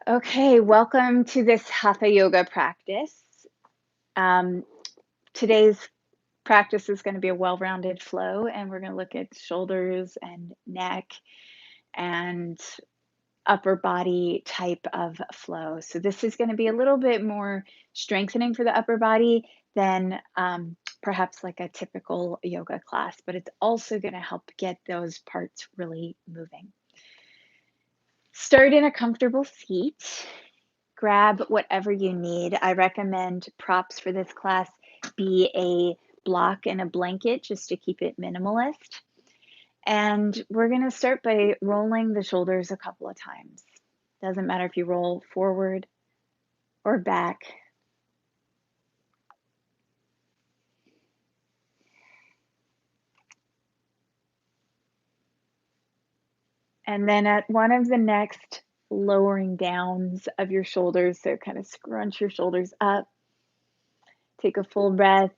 Okay, welcome to this Hatha yoga practice. Um, Today's practice is going to be a well-rounded flow, and we're going to look at shoulders and neck and upper body type of flow. So this is going to be a little bit more strengthening for the upper body than perhaps like a typical yoga class, but it's also going to help get those parts really moving. Start in a comfortable seat. Grab whatever you need. I recommend props for this class be a block and a blanket just to keep it minimalist. And we're going to start by rolling the shoulders a couple of times. Doesn't matter if you roll forward or back. And then at one of the next lowering downs of your shoulders, so kind of scrunch your shoulders up. Take a full breath.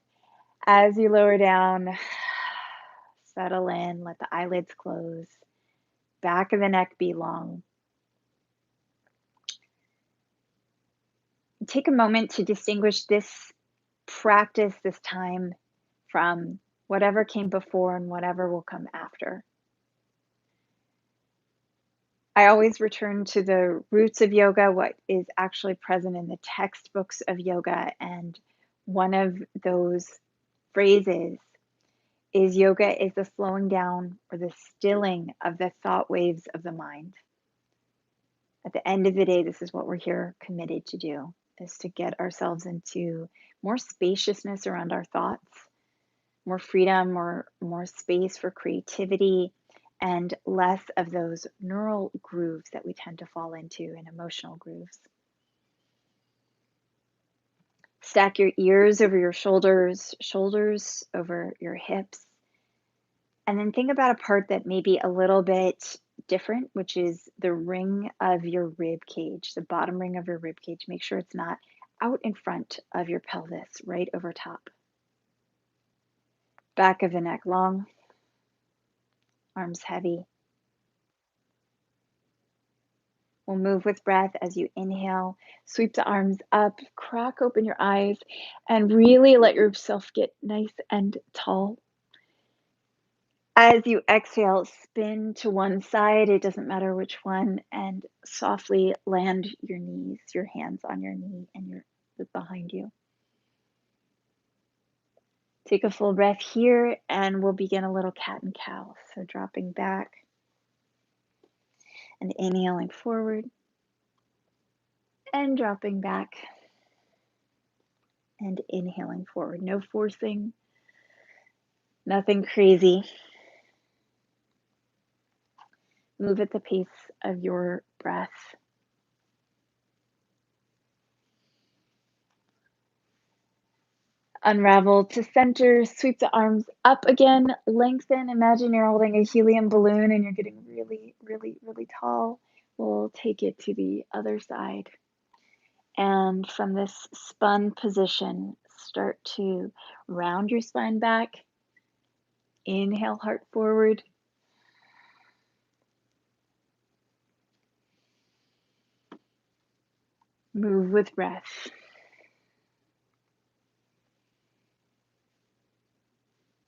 As you lower down, settle in, let the eyelids close. Back of the neck be long. Take a moment to distinguish this practice, this time, from whatever came before and whatever will come after. I always return to the roots of yoga, what is actually present in the textbooks of yoga. And one of those phrases is yoga is the slowing down or the stilling of the thought waves of the mind. At the end of the day, this is what we're here committed to do, is to get ourselves into more spaciousness around our thoughts, more freedom, more space for creativity, and less of those neural grooves that we tend to fall into, and emotional grooves. Stack your ears over your shoulders, shoulders over your hips. And then think about a part that may be a little bit different, which is the ring of your rib cage, the bottom ring of your rib cage. Make sure it's not out in front of your pelvis, right over top. Back of the neck long, arms heavy. We'll move with breath as you inhale. Sweep the arms up, crack open your eyes, and really let yourself get nice and tall. As you exhale, spin to one side, it doesn't matter which one, and softly land your knees, your hands on your knee and your behind you. Take a full breath here, and we'll begin a little cat and cow. So dropping back and inhaling forward and dropping back and inhaling forward. No forcing, nothing crazy. Move at the pace of your breath. Unravel to center, sweep the arms up again, lengthen. Imagine you're holding a helium balloon and you're getting really, really, really tall. We'll take it to the other side. And from this spun position, start to round your spine back. Inhale, heart forward. Move with breath.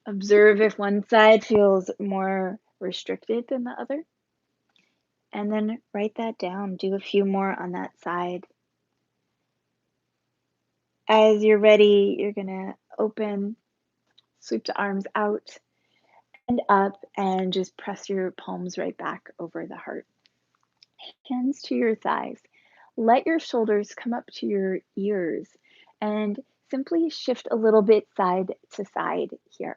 Observe if one side feels more restricted than the other. And then write that down. Do a few more on that side. As you're ready, you're going to open, sweep the arms out and up, and just press your palms right back over the heart. Hands to your thighs. Let your shoulders come up to your ears and simply shift a little bit side to side here.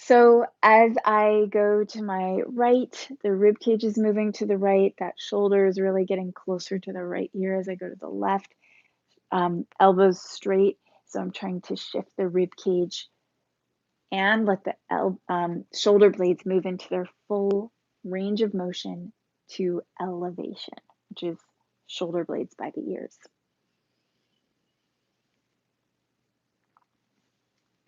So as I go to my right, the rib cage is moving to the right. That shoulder is really getting closer to the right ear. As I go to the left, elbows straight. So I'm trying to shift the rib cage and let the shoulder blades move into their full range of motion to elevation, which is shoulder blades by the ears.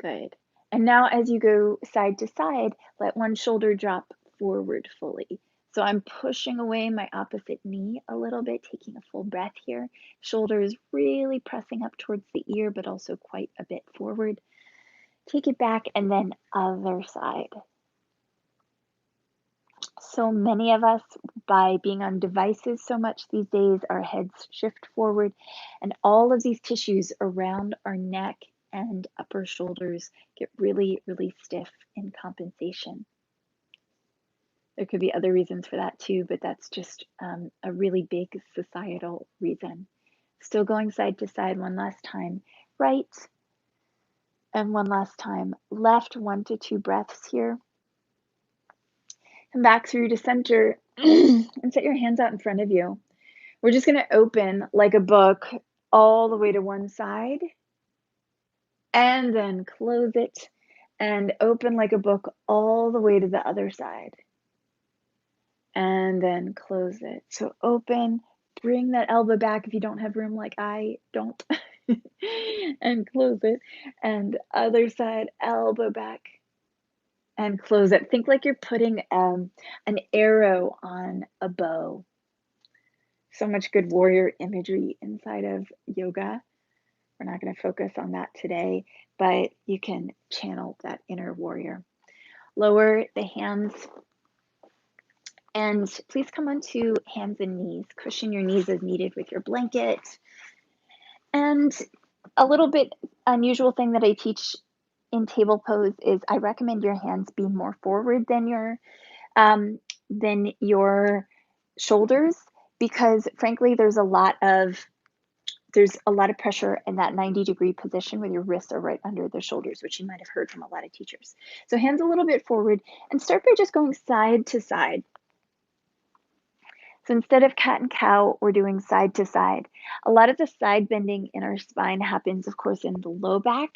Good. And now as you go side to side, let one shoulder drop forward fully. So I'm pushing away my opposite knee a little bit, taking a full breath here. Shoulders really pressing up towards the ear, but also quite a bit forward. Take it back, and then other side. So many of us, by being on devices so much these days, our heads shift forward, and all of these tissues around our neck and upper shoulders get really, really stiff in compensation. There could be other reasons for that too, but that's just a really big societal reason. Still going side to side one last time. Right, and one last time. Left, 1 to 2 breaths here. Come back through to center and set your hands out in front of you. We're just going to open like a book all the way to one side and then close it and open like a book all the way to the other side and then close it. So open, bring that elbow back if you don't have room like I don't, and close it. And other side, elbow back and close it. Think like you're putting an arrow on a bow. So much good warrior imagery inside of yoga. We're not going to focus on that today, but you can channel that inner warrior. Lower the hands and please come onto hands and knees. Cushion your knees as needed with your blanket. And a little bit unusual thing that I teach in table pose is I recommend your hands be more forward than your shoulders, because frankly there's a lot of pressure in that 90-degree position where your wrists are right under the shoulders, which you might have heard from a lot of teachers. So hands a little bit forward and start by just going side to side. So instead of cat and cow, we're doing side to side. A lot of the side bending in our spine happens, of course, in the low back,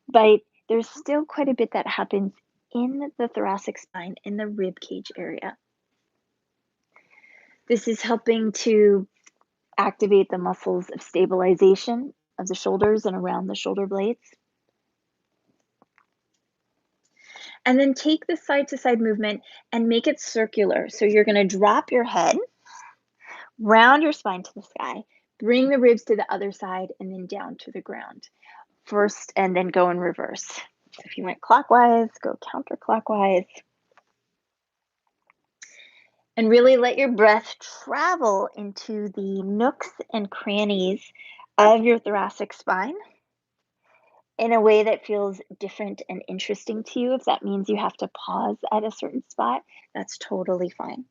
but there's still quite a bit that happens in the thoracic spine, in the rib cage area. This is helping to activate the muscles of stabilization of the shoulders and around the shoulder blades. And then take the side to side movement and make it circular. So you're going to drop your head, round your spine to the sky, bring the ribs to the other side, and then down to the ground. First, and then go in reverse. So if you went clockwise, go counterclockwise. And really let your breath travel into the nooks and crannies of your thoracic spine in a way that feels different and interesting to you. If that means you have to pause at a certain spot, that's totally fine.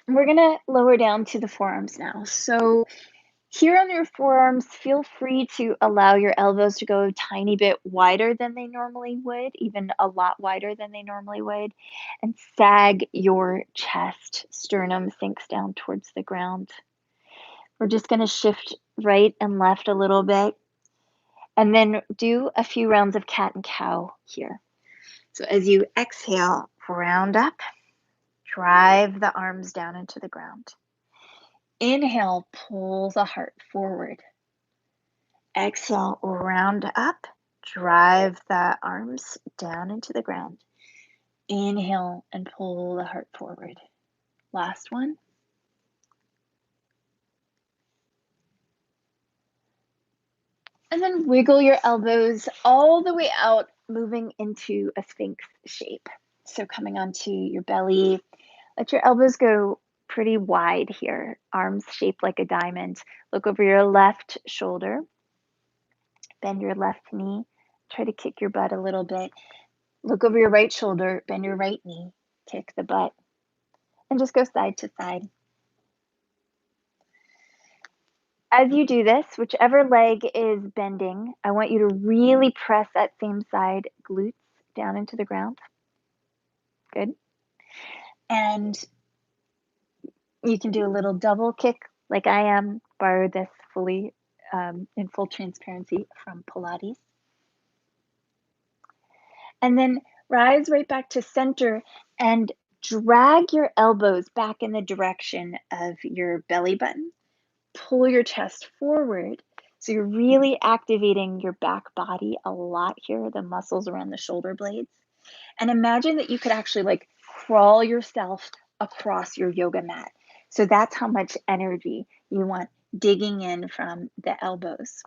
And we're going to lower down to the forearms now. So here on your forearms, feel free to allow your elbows to go a tiny bit wider than they normally would, even a lot wider than they normally would, and sag your chest. Sternum sinks down towards the ground. We're just going to shift right and left a little bit, and then do a few rounds of cat and cow here. So as you exhale, round up, drive the arms down into the ground. Inhale, pull the heart forward. Exhale, round up, drive the arms down into the ground. Inhale and pull the heart forward. Last one. And then wiggle your elbows all the way out, moving into a Sphinx shape. So coming onto your belly, let your elbows go pretty wide here, arms shaped like a diamond. Look over your left shoulder, bend your left knee, try to kick your butt a little bit. Look over your right shoulder, bend your right knee, kick the butt, and just go side to side. As you do this, whichever leg is bending, I want you to really press that same side glutes down into the ground. Good. And you can do a little double kick like I am. Borrow this fully in full transparency from Pilates. And then rise right back to center and drag your elbows back in the direction of your belly button. Pull your chest forward So you're really activating your back body a lot here, the muscles around the shoulder blades. And imagine that you could actually like crawl yourself across your yoga mat. So that's how much energy you want digging in from the elbows.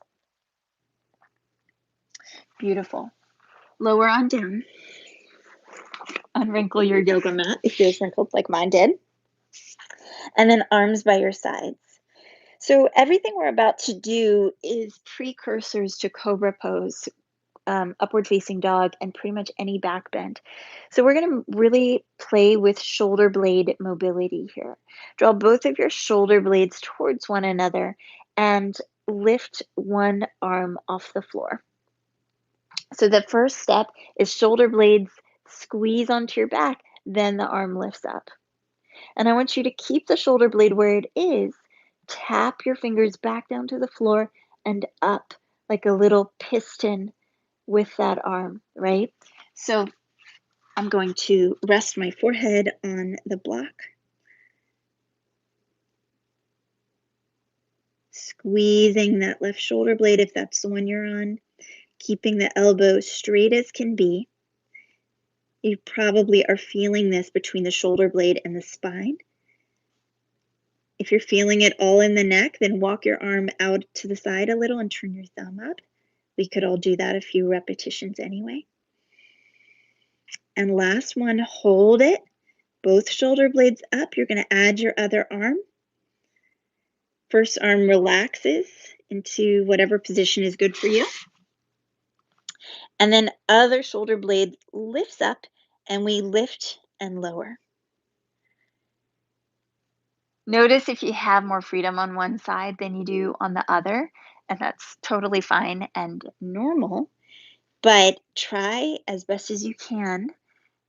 Beautiful. Lower on down. Unwrinkle your yoga mat if yours wrinkled like mine did. And then arms by your sides. So everything we're about to do is precursors to Cobra Pose, upward facing dog, and pretty much any back bend. So we're going to really play with shoulder blade mobility here. Draw both of your shoulder blades towards one another and lift one arm off the floor. So the first step is shoulder blades squeeze onto your back, then the arm lifts up. And I want you to keep the shoulder blade where it is. Tap your fingers back down to the floor and up like a little piston with that arm, right? So I'm going to rest my forehead on the block. Squeezing that left shoulder blade if that's the one you're on. Keeping the elbow straight as can be. You probably are feeling this between the shoulder blade and the spine. If you're feeling it all in the neck, then walk your arm out to the side a little and turn your thumb up. We could all do that a few repetitions anyway. And last one, hold it. Both shoulder blades up. You're going to add your other arm. First arm relaxes into whatever position is good for you. And then other shoulder blade lifts up and we lift and lower. Notice if you have more freedom on one side than you do on the other, and that's totally fine and normal, but try as best as you can,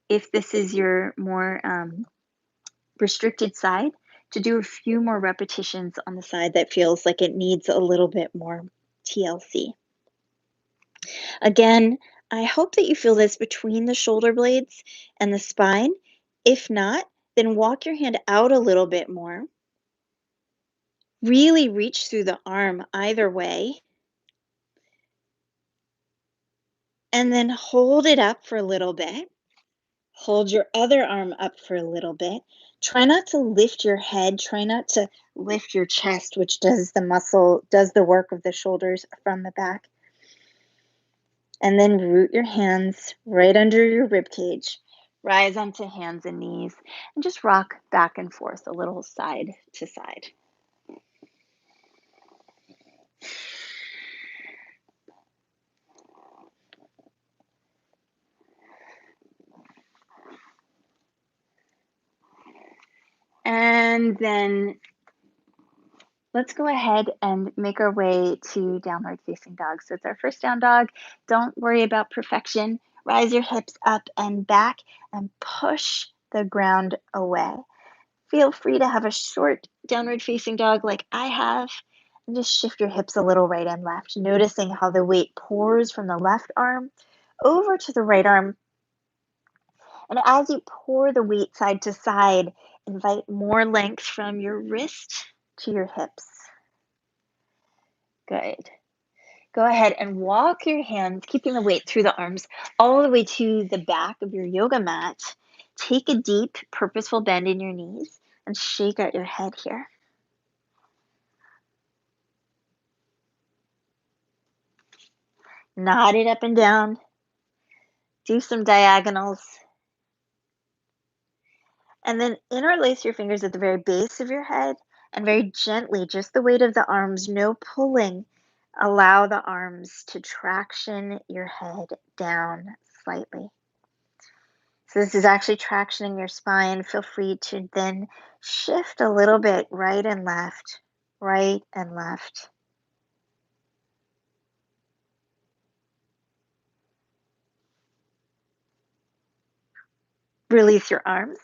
if this is your more restricted side, to do a few more repetitions on the side that feels like it needs a little bit more TLC. Again, I hope that you feel this between the shoulder blades and the spine. If not, then walk your hand out a little bit more. Really reach through the arm either way. And then hold it up for a little bit. Hold your other arm up for a little bit. Try not to lift your head. Try not to lift your chest, which does the work of the shoulders from the back. And then root your hands right under your rib cage. Rise onto hands and knees and just rock back and forth a little side to side. And then let's go ahead and make our way to downward facing dog. So it's our first down dog. Don't worry about perfection. Rise your hips up and back and push the ground away. Feel free to have a short downward facing dog like I have, and just shift your hips a little right and left, noticing how the weight pours from the left arm over to the right arm. And as you pour the weight side to side, invite more length from your wrist to your hips. Good. Go ahead and walk your hands, keeping the weight through the arms, all the way to the back of your yoga mat. Take a deep, purposeful bend in your knees and shake out your head here. Nod it up and down. Do some diagonals. And then interlace your fingers at the very base of your head and very gently, just the weight of the arms, no pulling. Allow the arms to traction your head down slightly. So this is actually tractioning your spine. Feel free to then shift a little bit right and left, right and left. Release your arms,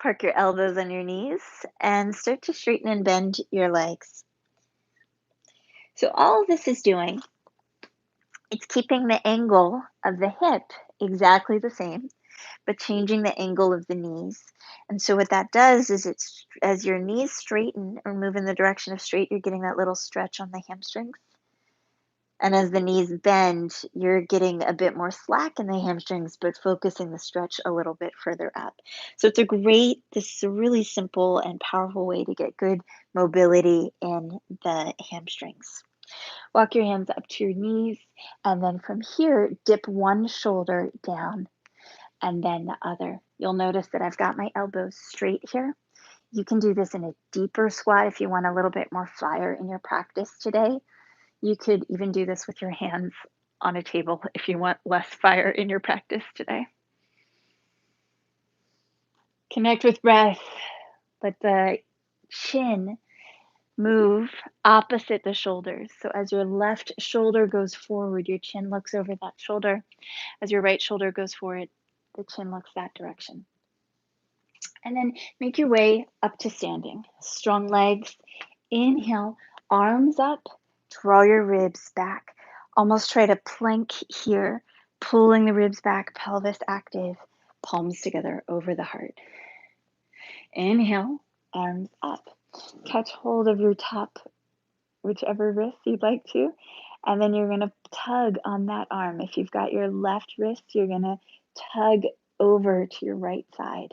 park your elbows on your knees, and start to straighten and bend your legs. So all of this is doing, it's keeping the angle of the hip exactly the same, but changing the angle of the knees. And so what that does is, it's as your knees straighten or move in the direction of straight, you're getting that little stretch on the hamstrings. And as the knees bend, you're getting a bit more slack in the hamstrings, but focusing the stretch a little bit further up. So this is a really simple and powerful way to get good mobility in the hamstrings. Walk your hands up to your knees, and then from here, dip one shoulder down and then the other. You'll notice that I've got my elbows straight here. You can do this in a deeper squat if you want a little bit more fire in your practice today. You could even do this with your hands on a table if you want less fire in your practice today. Connect with breath. Let the chin move opposite the shoulders. So as your left shoulder goes forward, your chin looks over that shoulder. As your right shoulder goes forward, the chin looks that direction. And then make your way up to standing. Strong legs. Inhale, arms up, draw your ribs back. Almost try to plank here, pulling the ribs back, pelvis active, palms together over the heart. Inhale, arms up. Catch hold of your top, whichever wrist you'd like to, and then you're going to tug on that arm. If you've got your left wrist, you're going to tug over to your right side.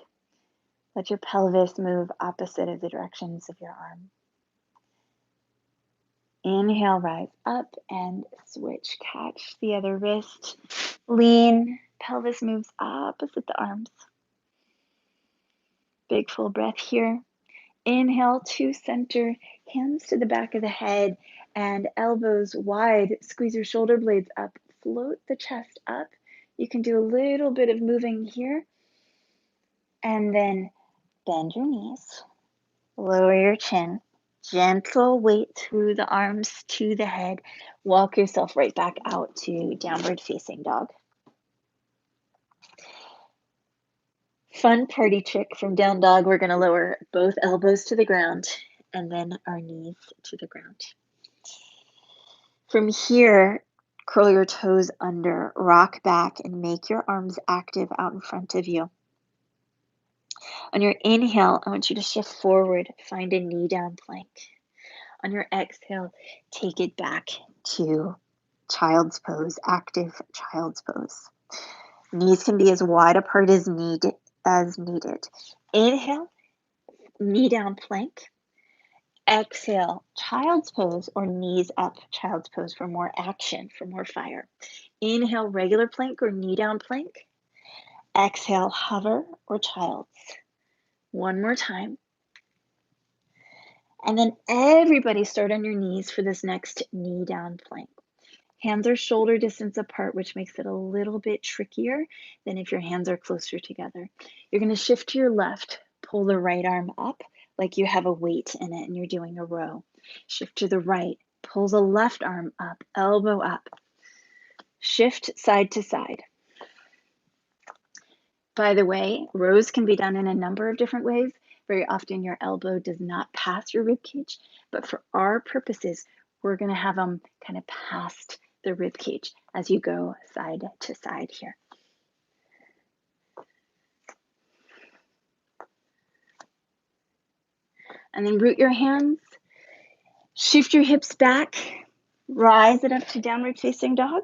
Let your pelvis move opposite of the directions of your arm. Inhale, rise up and switch. Catch the other wrist. Lean, pelvis moves opposite the arms. Big full breath here. Inhale to center, hands to the back of the head and elbows wide. Squeeze your shoulder blades up. Float the chest up. You can do a little bit of moving here. And then bend your knees. Lower your chin. Gentle weight through the arms to the head. Walk yourself right back out to downward facing dog. Fun party trick from down dog. We're going to lower both elbows to the ground and then our knees to the ground. From here, curl your toes under, rock back, and make your arms active out in front of you. On your inhale, I want you to shift forward, find a knee down plank. On your exhale, take it back to child's pose, active child's pose. Knees can be as wide apart as needed. Inhale, knee down plank. Exhale, child's pose or knees up, child's pose for more action, for more fire. Inhale, regular plank or knee down plank. Exhale, hover or child's. One more time. And then everybody start on your knees for this next knee down plank. Hands are shoulder distance apart, which makes it a little bit trickier than if your hands are closer together. You're going to shift to your left, pull the right arm up like you have a weight in it and you're doing a row. Shift to the right, pull the left arm up, elbow up. Shift side to side. By the way, rows can be done in a number of different ways. Very often your elbow does not pass your rib cage, but for our purposes, we're going to have them kind of past the rib cage as you go side to side here. And then root your hands, shift your hips back, rise it up to downward facing dog.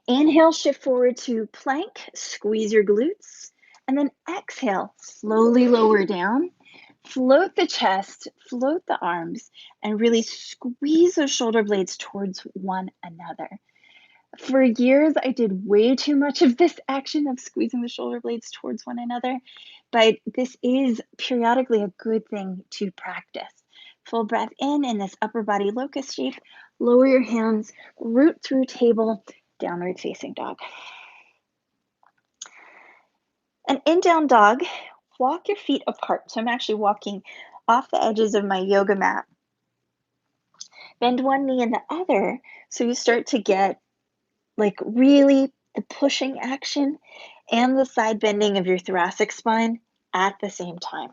Inhale, shift forward to plank, squeeze your glutes, and then exhale, slowly lower down. Float the chest, float the arms, and really squeeze those shoulder blades towards one another. For years, I did way too much of this action of squeezing the shoulder blades towards one another, but this is periodically a good thing to practice. Full breath in this upper body locust shape. Lower your hands, root through table, downward facing dog. And in down dog, walk your feet apart. So I'm actually walking off the edges of my yoga mat. Bend one knee and the other so you start to get like really the pushing action and the side bending of your thoracic spine at the same time.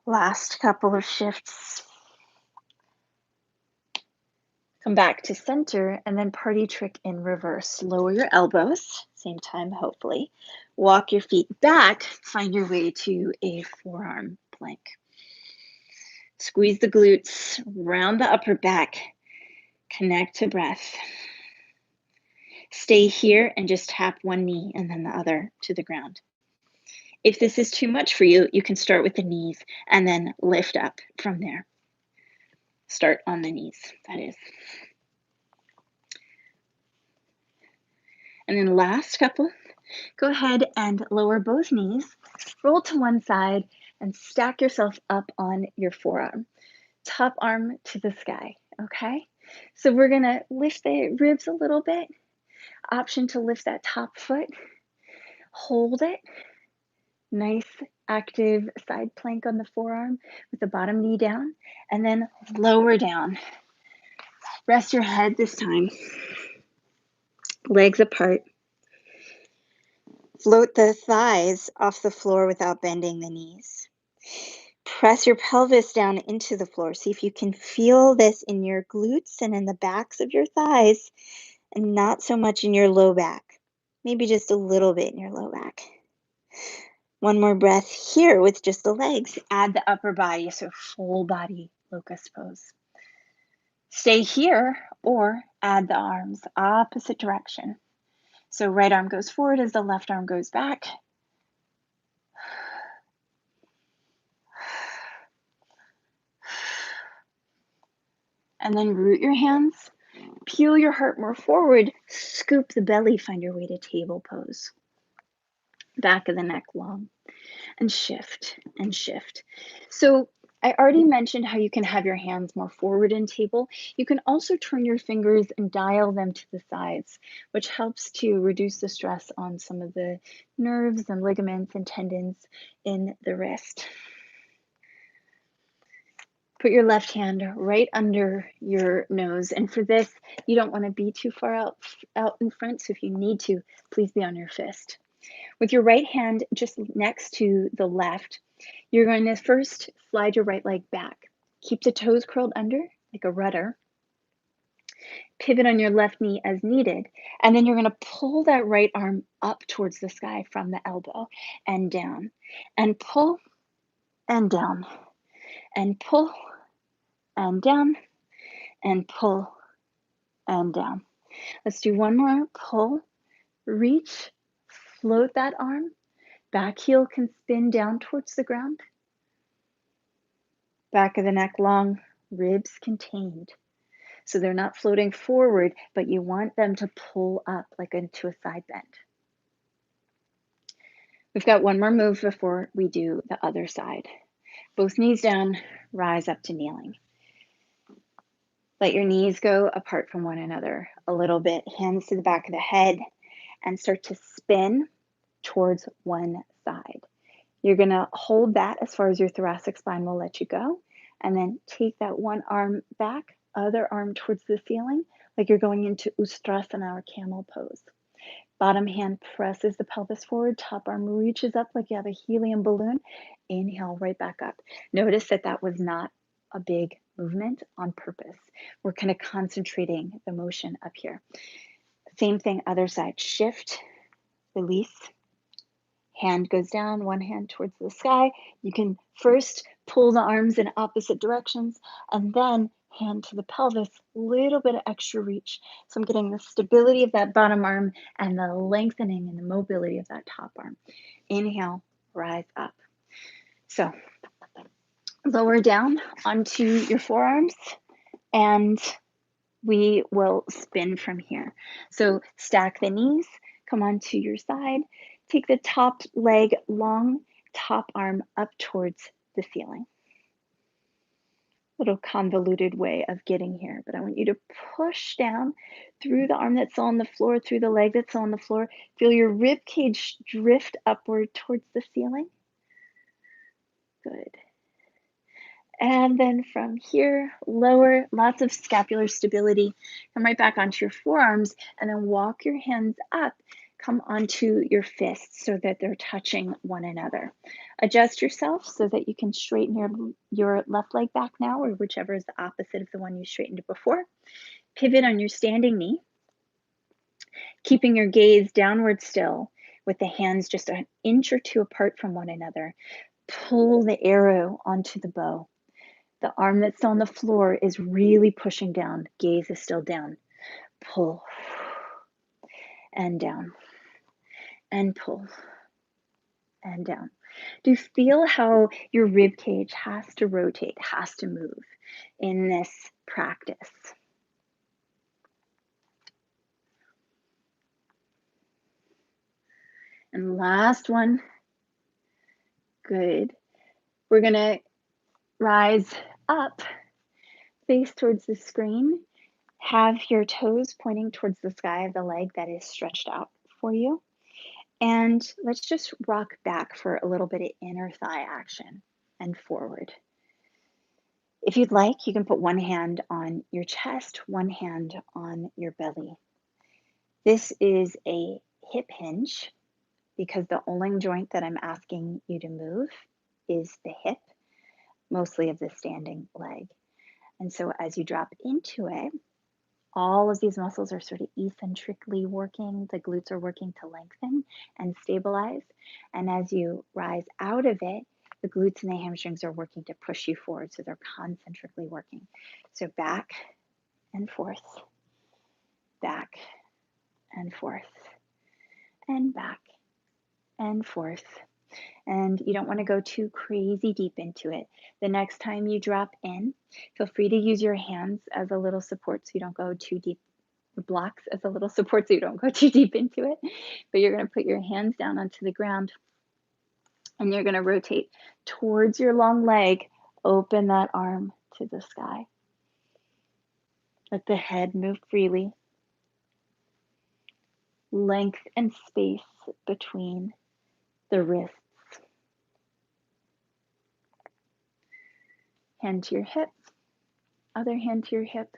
Last couple of shifts. Come back to center and then party trick in reverse. Lower your elbows, same time hopefully. Walk your feet back, find your way to a forearm plank. Squeeze the glutes, round the upper back, connect to breath. Stay here and just tap one knee and then the other to the ground. If this is too much for you, you can start with the knees and then lift up from there. Start on the knees, that is. And then last couple, go ahead and lower both knees, roll to one side, and stack yourself up on your forearm. Top arm to the sky, okay? So we're gonna lift the ribs a little bit. Option to lift that top foot. Hold it. Nice active side plank on the forearm with the bottom knee down, and then lower down. Rest your head this time. Legs apart. Float the thighs off the floor without bending the knees. Press your pelvis down into the floor. See if you can feel this in your glutes and in the backs of your thighs, and not so much in your low back. Maybe just a little bit in your low back. One more breath here with just the legs. Add the upper body, so full body locust pose. Stay here or add the arms, opposite direction. So right arm goes forward as the left arm goes back. And then root your hands, peel your heart more forward, scoop the belly, find your way to table pose. Back of the neck long, and shift and shift. So I already mentioned how you can have your hands more forward in table. You can also turn your fingers and dial them to the sides, which helps to reduce the stress on some of the nerves and ligaments and tendons in the wrist. Put your left hand right under your nose. And for this, you don't want to be too far out in front. So if you need to, please be on your fist. With your right hand just next to the left, you're going to first slide your right leg back. Keep the toes curled under like a rudder. Pivot on your left knee as needed. And then you're going to pull that right arm up towards the sky from the elbow and down. And pull and down. And pull and down. And pull and down. Let's do one more. Pull, reach, float that arm. Back heel can spin down towards the ground. Back of the neck long, ribs contained. So they're not floating forward, but you want them to pull up like into a side bend. We've got one more move before we do the other side. Both knees down, rise up to kneeling. Let your knees go apart from one another a little bit, hands to the back of the head, and start to spin towards one side. You're going to hold that as far as your thoracic spine will let you go, and then take that one arm back, other arm towards the ceiling, like you're going into Ustrasana or camel pose. Bottom hand presses the pelvis forward, top arm reaches up like you have a helium balloon. Inhale right back up. Notice that that was not a big movement on purpose. We're kind of concentrating the motion up here. Same thing, other side. Shift, release. Hand goes down, one hand towards the sky. You can first pull the arms in opposite directions and then hand to the pelvis, little bit of extra reach. So I'm getting the stability of that bottom arm and the lengthening and the mobility of that top arm. Inhale, rise up. So lower down onto your forearms and we will spin from here. So stack the knees, come onto your side, take the top leg long, top arm up towards the ceiling. Little convoluted way of getting here, but I want you to push down through the arm that's on the floor, through the leg that's on the floor. Feel your rib cage drift upward towards the ceiling. Good. And then from here, lower, lots of scapular stability. Come right back onto your forearms and then walk your hands up. Come onto your fists so that they're touching one another. Adjust yourself so that you can straighten your left leg back now, or whichever is the opposite of the one you straightened before. Pivot on your standing knee, keeping your gaze downward still with the hands just an inch or two apart from one another. pull the arrow onto the bow. The arm that's on the floor is really pushing down. Gaze is still down. Pull and down and pull and down. Do you feel how your rib cage has to rotate, has to move in this practice? And last one. Good. We're going to rise up, face towards the screen. Have your toes pointing towards the sky of the leg that is stretched out for you. And let's just rock back for a little bit of inner thigh action and forward. If you'd like, you can put one hand on your chest, one hand on your belly. This is a hip hinge because the only joint that I'm asking you to move is the hip, mostly of the standing leg. And so as you drop into it, all of these muscles are sort of eccentrically working. The glutes are working to lengthen and stabilize. And as you rise out of it, the glutes and the hamstrings are working to push you forward. So they're concentrically working. So back and forth, back and forth, and back and forth. And you don't want to go too crazy deep into it. The next time you drop in, feel free to use your hands as a little support so you don't go too deep. Blocks as a little support so you don't go too deep into it. But you're going to put your hands down onto the ground and you're going to rotate towards your long leg. Open that arm to the sky. Let the head move freely. Length and space between the wrists. Hand to your hip, other hand to your hip.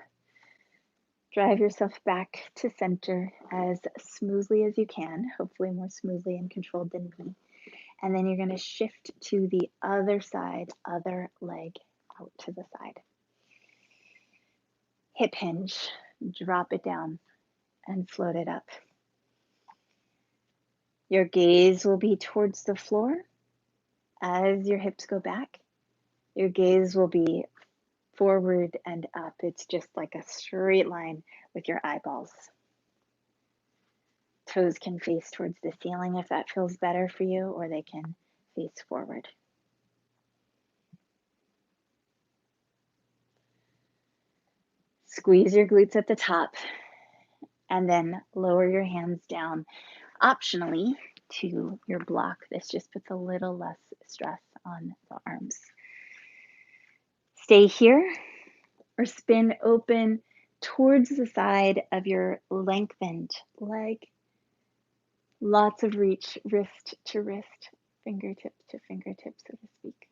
Drive yourself back to center as smoothly as you can, hopefully more smoothly and controlled than me. And then you're going to shift to the other side, other leg out to the side. Hip hinge, drop it down and float it up. Your gaze will be towards the floor. As your hips go back, your gaze will be forward and up. It's just like a straight line with your eyeballs. Toes can face towards the ceiling if that feels better for you, or they can face forward. Squeeze your glutes at the top and then lower your hands down optionally to your block. This just puts a little less stress on the arms. Stay here or spin open towards the side of your lengthened leg. Lots of reach, wrist to wrist, fingertip to fingertip, so to speak.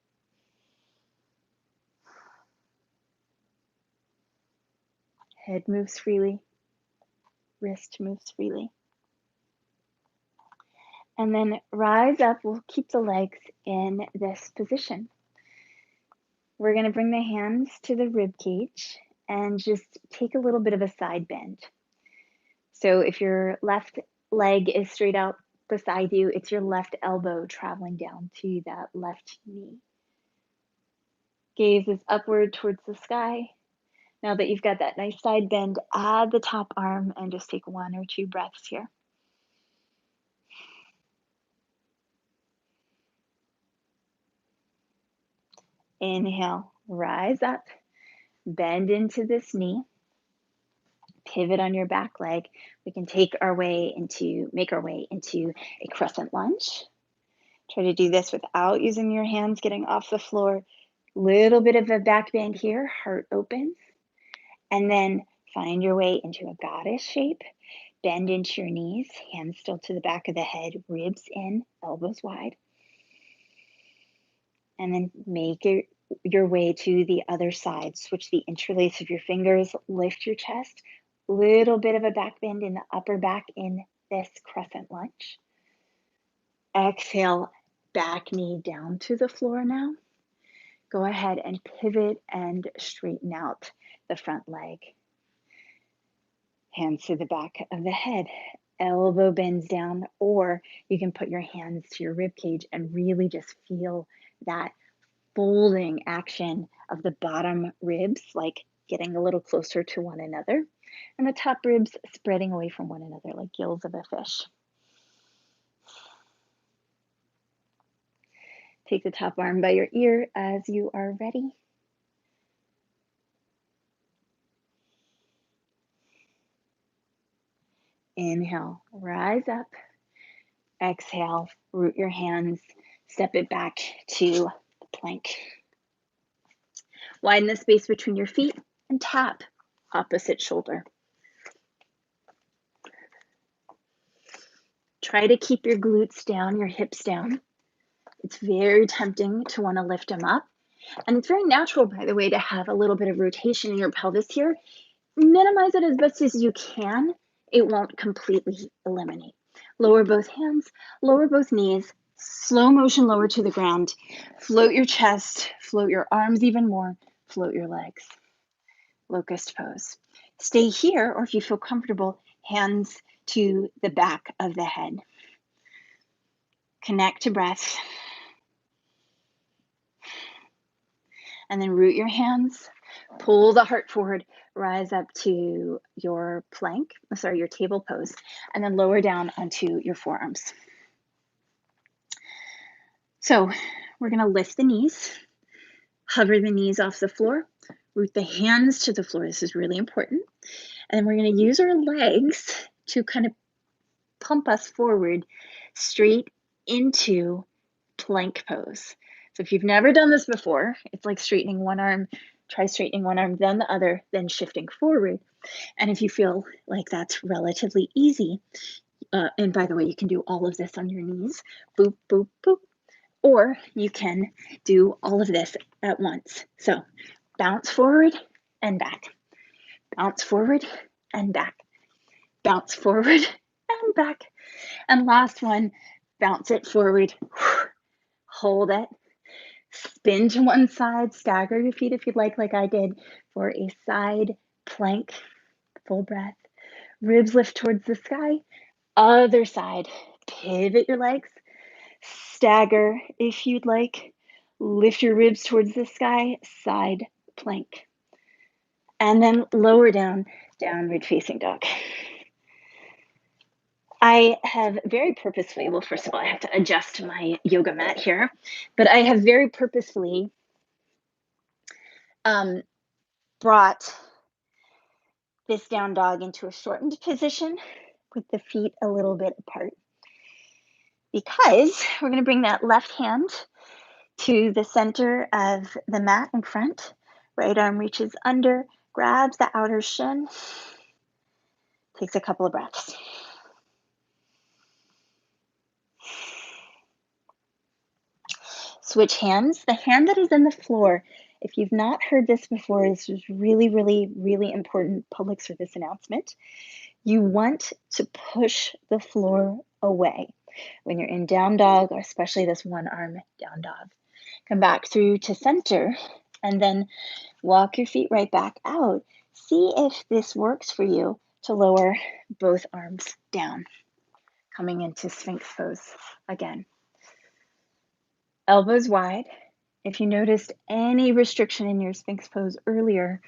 Head moves freely, wrist moves freely. And then rise up. We'll keep the legs in this position. We're going to bring the hands to the rib cage and just take a little bit of a side bend. So if your left leg is straight out beside you, it's your left elbow traveling down to that left knee. Gaze is upward towards the sky. Now that you've got that nice side bend, add the top arm and just take 1 or 2 breaths here. Inhale, rise up, bend into this knee, pivot on your back leg. We can make our way into a crescent lunge. Try to do this without using your hands getting off the floor. Little bit of a back bend here, heart opens. And then find your way into a goddess shape. Bend into your knees, hands still to the back of the head, ribs in, elbows wide. And then make your way to the other side. Switch the interlace of your fingers, lift your chest. Little bit of a back bend in the upper back in this crescent lunge. Exhale, back knee down to the floor now. Go ahead and pivot and straighten out the front leg. Hands to the back of the head. Elbow bends down, or you can put your hands to your rib cage and really just feel that folding action of the bottom ribs, like getting a little closer to one another, and the top ribs spreading away from one another like gills of a fish. Take the top arm by your ear as you are ready. Inhale, rise up. Exhale, root your hands, step it back to the plank. Widen the space between your feet and tap opposite shoulder. Try to keep your glutes down, your hips down. It's very tempting to want to lift them up. And it's very natural, by the way, to have a little bit of rotation in your pelvis here. Minimize it as best as you can. It won't completely eliminate. Lower both hands, lower both knees, slow motion lower to the ground. Float your chest, float your arms even more, float your legs. Locust pose. Stay here, or if you feel comfortable, hands to the back of the head. Connect to breath. And then root your hands, pull the heart forward, rise up to your your table pose, and then lower down onto your forearms. So we're going to lift the knees, hover the knees off the floor, root the hands to the floor. This is really important. And we're going to use our legs to kind of pump us forward straight into plank pose. So if you've never done this before, it's like straightening one arm, try straightening one arm, then the other, then shifting forward. And if you feel like that's relatively easy, and by the way, you can do all of this on your knees, boop, boop, boop, or you can do all of this at once. So bounce forward and back, bounce forward and back, bounce forward and back. And last one, bounce it forward, hold it, spin to one side, stagger your feet if you'd like I did, for a side plank, full breath. Ribs lift towards the sky. Other side, pivot your legs, stagger if you'd like, lift your ribs towards the sky, side plank. And then lower down, downward facing dog. I have very purposefully, well, first of all, I have to adjust my yoga mat here, but I have very purposefully brought this down dog into a shortened position with the feet a little bit apart, because we're going to bring that left hand to the center of the mat in front. Right arm reaches under, grabs the outer shin, takes a couple of breaths. Switch hands. The hand that is in the floor, if you've not heard this before, this is really, really, really important public service announcement. You want to push the floor away when you're in down dog, or especially this one arm down dog. Come back through to center and then walk your feet right back out. See if this works for you to lower both arms down. Coming into Sphinx Pose again. Elbows wide. If you noticed any restriction in your Sphinx Pose earlier,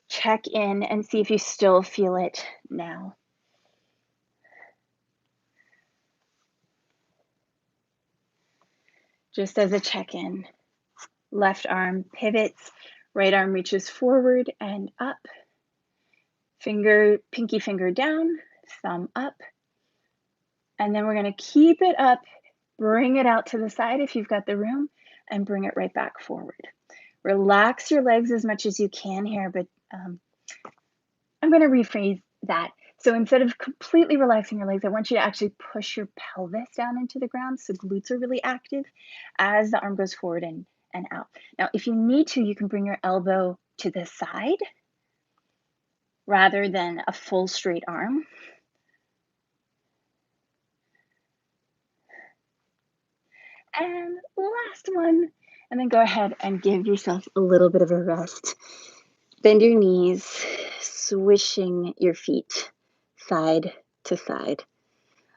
check in and see if you still feel it now. Just as a check-in, left arm pivots, right arm reaches forward and up. Pinky finger down, thumb up. And then we're going to keep it up, bring it out to the side if you've got the room, and bring it right back forward. Relax your legs as much as you can here, but I'm going to rephrase that. So instead of completely relaxing your legs, I want you to actually push your pelvis down into the ground so glutes are really active as the arm goes forward and out. Now, if you need to, you can bring your elbow to the side rather than a full straight arm. And last one, and then go ahead and give yourself a little bit of a rest. Bend your knees, swishing your feet side to side.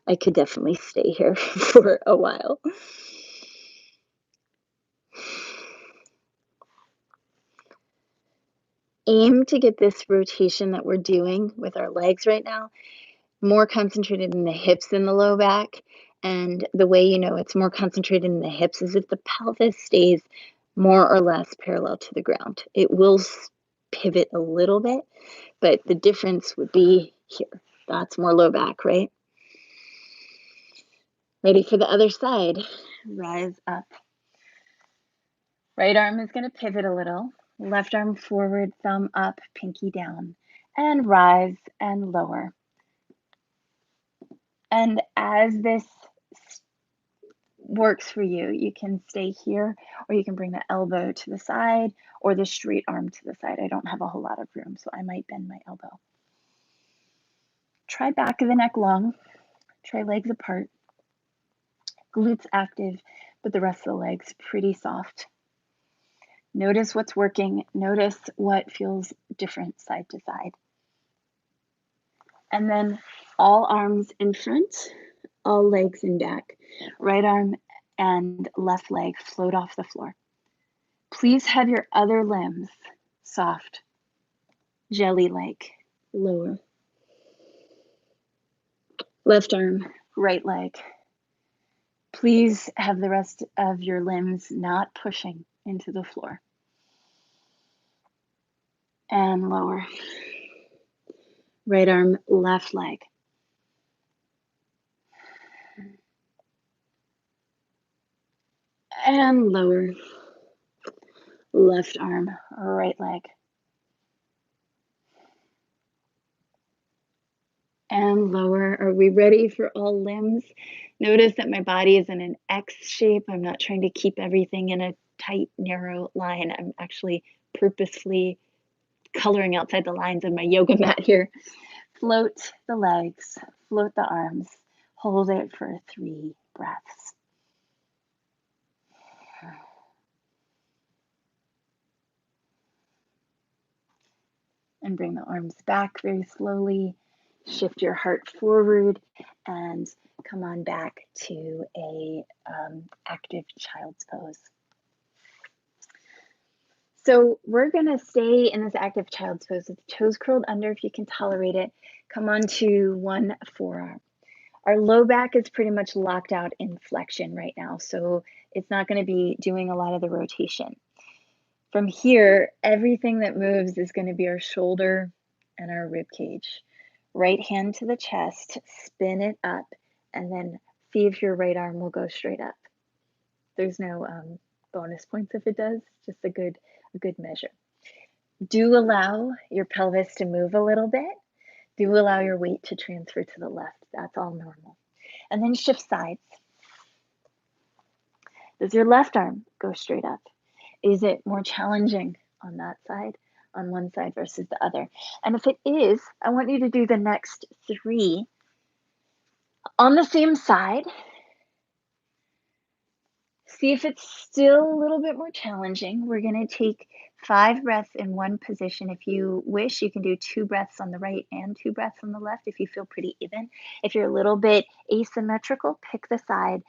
I could definitely stay here for a while. Aim to get this rotation that we're doing with our legs right now more concentrated in the hips than the low back. And the way you know it's more concentrated in the hips is if the pelvis stays more or less parallel to the ground. It will pivot a little bit, but the difference would be here. That's more low back, right? Ready for the other side. Rise up. Right arm is going to pivot a little. Left arm forward, thumb up, pinky down. And rise and lower. And as this works for you, you can stay here, or you can bring the elbow to the side or the straight arm to the side. I don't have a whole lot of room, so I might bend my elbow. Try back of the neck long. Try legs apart. Glutes active, but the rest of the legs pretty soft. Notice what's working. Notice what feels different side to side. And then all arms in front, all legs in back. Right arm and left leg float off the floor. Please have your other limbs soft, jelly-like, lower. Left arm, right leg. Please have the rest of your limbs not pushing into the floor. And lower. Right arm, left leg. And lower. Left arm, right leg. And lower. Are we ready for all limbs? Notice that my body is in an X shape. I'm not trying to keep everything in a tight, narrow line. I'm actually purposefully coloring outside the lines of my yoga mat here. Float the legs, float the arms. Hold it for 3 breaths. And bring the arms back very slowly. Shift your heart forward and come on back to a active child's pose. So we're going to stay in this active child's pose with the toes curled under if you can tolerate it. Come on to one forearm. Our low back is pretty much locked out in flexion right now, so it's not going to be doing a lot of the rotation. From here, everything that moves is going to be our shoulder and our rib cage. Right hand to the chest, spin it up, and then see if your right arm will go straight up. There's no bonus points if it does, just a good measure. Do allow your pelvis to move a little bit. Do allow your weight to transfer to the left. That's all normal. And then shift sides. Does your left arm go straight up? Is it more challenging on that side, on one side versus the other? And if it is, I want you to do the next 3 on the same side. See if it's still a little bit more challenging. We're going to take 5 breaths in one position. If you wish, you can do 2 breaths on the right and 2 breaths on the left if you feel pretty even. If you're a little bit asymmetrical, pick the side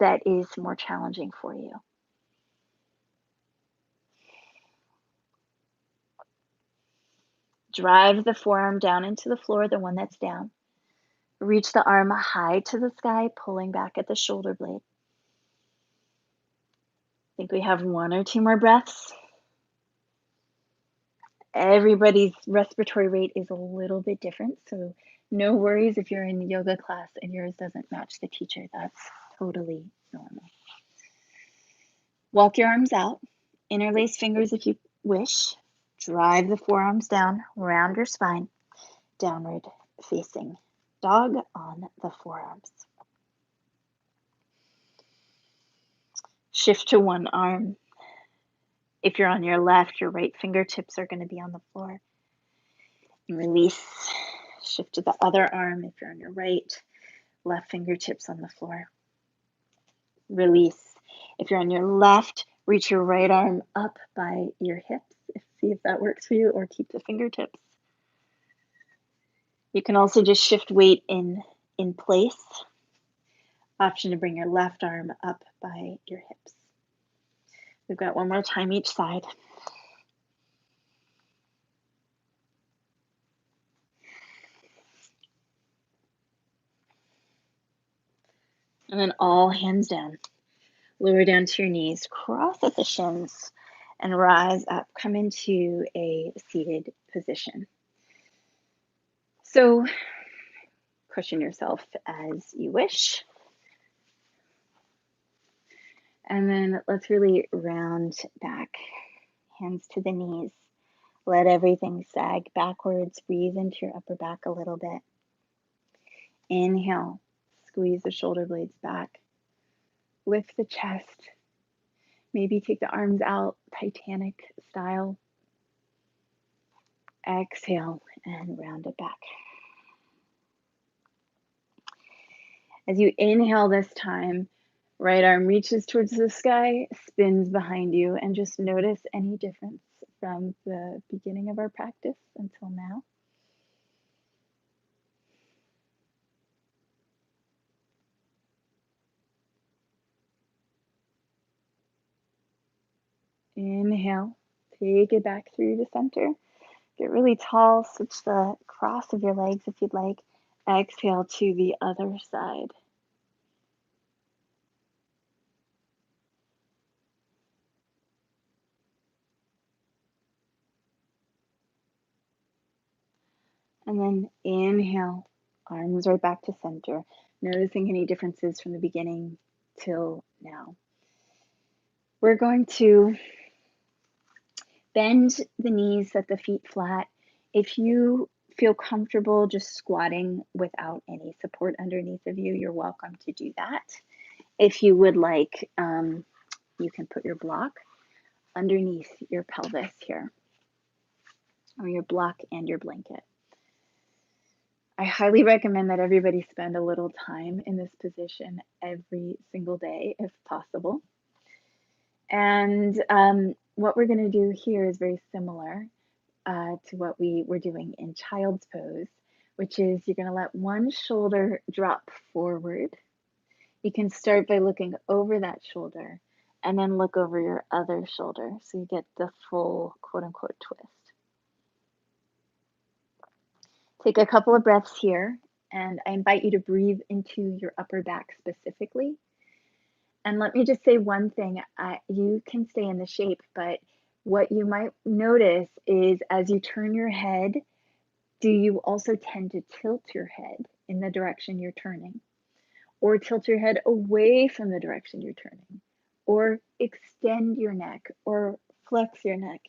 that is more challenging for you. Drive the forearm down into the floor, the one that's down. Reach the arm high to the sky, pulling back at the shoulder blade. I think we have 1 or 2 more breaths. Everybody's respiratory rate is a little bit different, so no worries if you're in yoga class and yours doesn't match the teacher. That's totally normal. Walk your arms out, interlace fingers if you wish. Drive the forearms down, round your spine, downward facing dog on the forearms. Shift to one arm. If you're on your left, your right fingertips are going to be on the floor. And release. Shift to the other arm. If you're on your right, left fingertips on the floor. Release. If you're on your left, reach your right arm up by your hips. See if that works for you, or keep the fingertips. You can also just shift weight in place. Option to bring your left arm up by your hips. We've got one more time each side. And then all hands down. Lower down to your knees, cross at the shins, and rise up. Come into a seated position. So cushion yourself as you wish. And then let's really round back. Hands to the knees. Let everything sag backwards. Breathe into your upper back a little bit. Inhale. Squeeze the shoulder blades back. Lift the chest. Maybe take the arms out, Titanic style. Exhale and round it back. As you inhale this time, right arm reaches towards the sky, spins behind you, and just notice any difference from the beginning of our practice until now. Inhale, take it back through the center. Get really tall, switch the cross of your legs if you'd like. Exhale to the other side. And then inhale, arms right back to center. Noticing any differences from the beginning till now. We're going to bend the knees, set the feet flat. If you feel comfortable just squatting without any support underneath of you, you're welcome to do that. If you would like, you can put your block underneath your pelvis here, or your block and your blanket. I highly recommend that everybody spend a little time in this position every single day if possible. And what we're going to do here is very similar to what we were doing in Child's Pose, which is you're going to let one shoulder drop forward. You can start by looking over that shoulder and then look over your other shoulder so you get the full quote-unquote twist. Take a couple of breaths here, and I invite you to breathe into your upper back specifically. And let me just say one thing. You can stay in the shape, but what you might notice is as you turn your head, do you also tend to tilt your head in the direction you're turning? Or tilt your head away from the direction you're turning? Or extend your neck or flex your neck?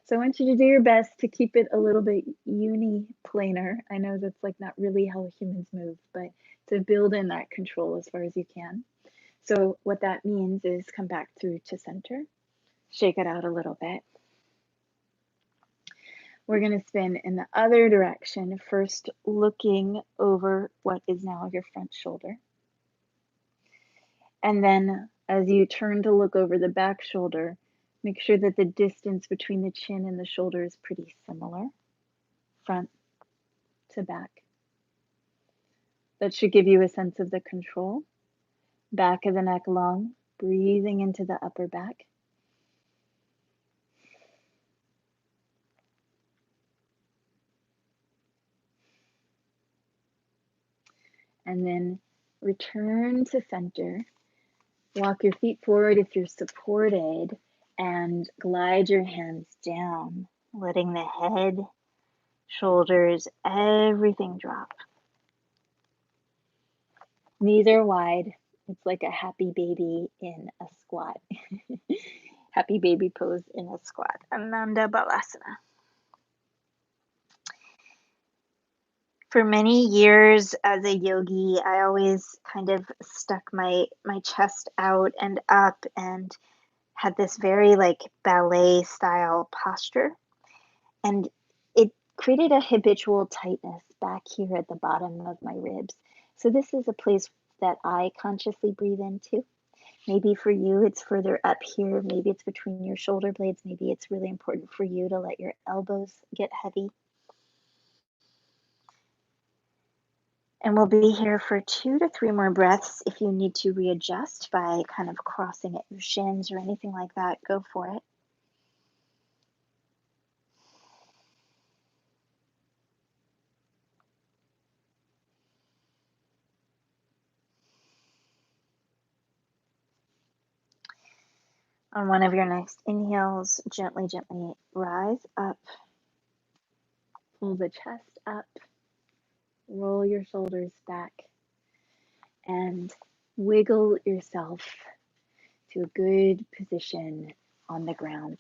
So I want you to do your best to keep it a little bit uniplanar. I know that's like not really how humans move, but to build in that control as far as you can. So what that means is come back through to center, shake it out a little bit. We're going to spin in the other direction, first looking over what is now your front shoulder. And then as you turn to look over the back shoulder, make sure that the distance between the chin and the shoulder is pretty similar, front to back. That should give you a sense of the control. Back of the neck long, breathing into the upper back. And then return to center. Walk your feet forward if you're supported and glide your hands down, letting the head, shoulders, everything drop. Knees are wide. It's like a happy baby in a squat. Happy baby pose in a squat. Ananda Balasana. For many years as a yogi, I always kind of stuck my chest out and up and had this very like ballet style posture. And it created a habitual tightness back here at the bottom of my ribs. So this is a place that I consciously breathe into. Maybe for you, it's further up here. Maybe it's between your shoulder blades. Maybe it's really important for you to let your elbows get heavy. And we'll be here for 2 to 3 more breaths. If you need to readjust by kind of crossing at your shins or anything like that, go for it. On one of your next inhales, gently, gently rise up, pull the chest up, roll your shoulders back, and wiggle yourself to a good position on the ground.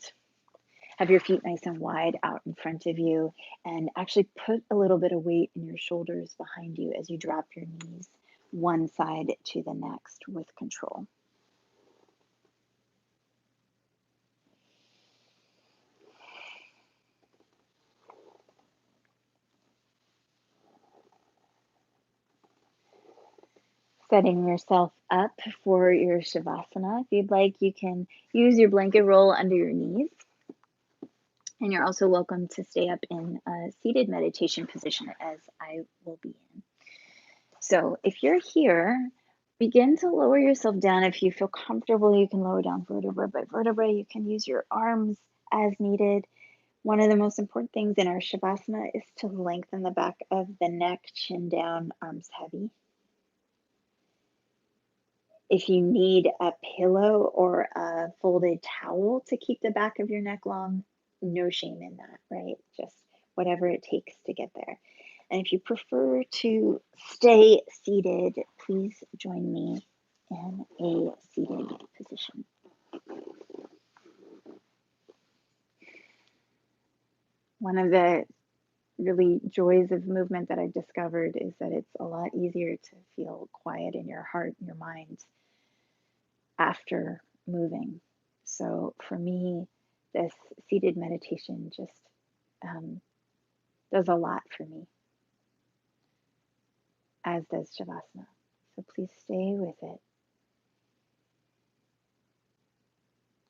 Have your feet nice and wide out in front of you, and actually put a little bit of weight in your shoulders behind you as you drop your knees one side to the next with control. Setting yourself up for your Shavasana. If you'd like, you can use your blanket roll under your knees. And you're also welcome to stay up in a seated meditation position, as I will be in. So if you're here, begin to lower yourself down. If you feel comfortable, you can lower down vertebra by vertebra. You can use your arms as needed. One of the most important things in our Shavasana is to lengthen the back of the neck, chin down, arms heavy. If you need a pillow or a folded towel to keep the back of your neck long, no shame in that, right? Just whatever it takes to get there. And if you prefer to stay seated, please join me in a seated position. One of the really joys of movement that I've discovered is that it's a lot easier to feel quiet in your heart and your mind after moving. So for me, this seated meditation just does a lot for me, as does Shavasana. So please stay with it.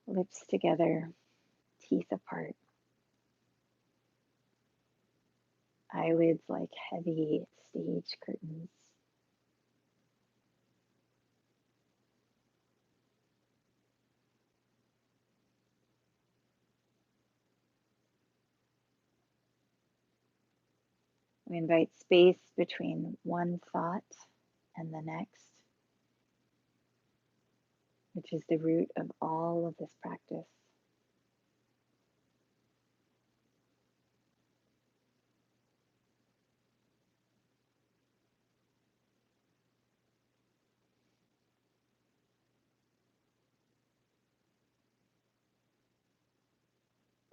Lips together, teeth apart, eyelids like heavy stage curtains. We invite space between one thought and the next, which is the root of all of this practice.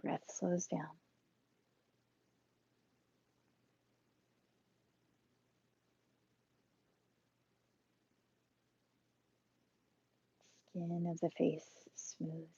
Breath slows down. Skin of the face smooth.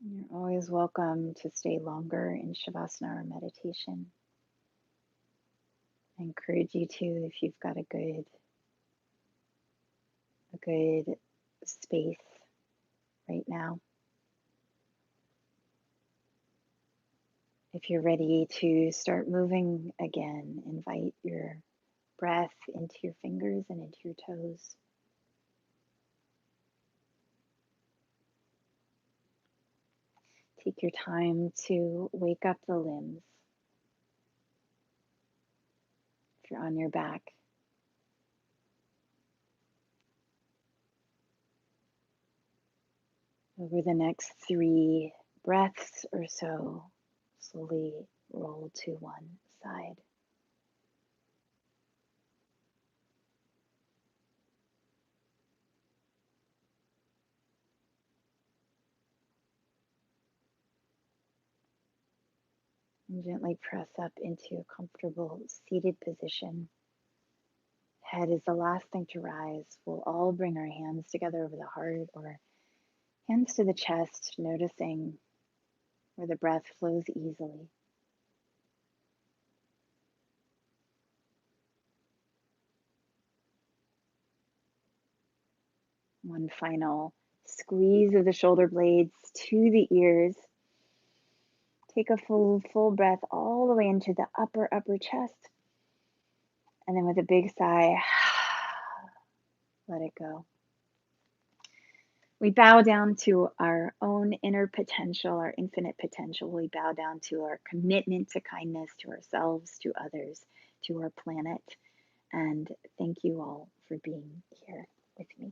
You're always welcome to stay longer in Shavasana or meditation. I encourage you to, if you've got a good space right now. If you're ready to start moving again, invite your breath into your fingers and into your toes. Take your time to wake up the limbs. If you're on your back, over the next 3 breaths or so, slowly roll to one side. And gently press up into a comfortable seated position. Head is the last thing to rise. We'll all bring our hands together over the heart or hands to the chest, noticing where the breath flows easily. One final squeeze of the shoulder blades to the ears. Take a full breath all the way into the upper chest. And then with a big sigh, let it go. We bow down to our own inner potential, our infinite potential. We bow down to our commitment to kindness, to ourselves, to others, to our planet. And thank you all for being here with me.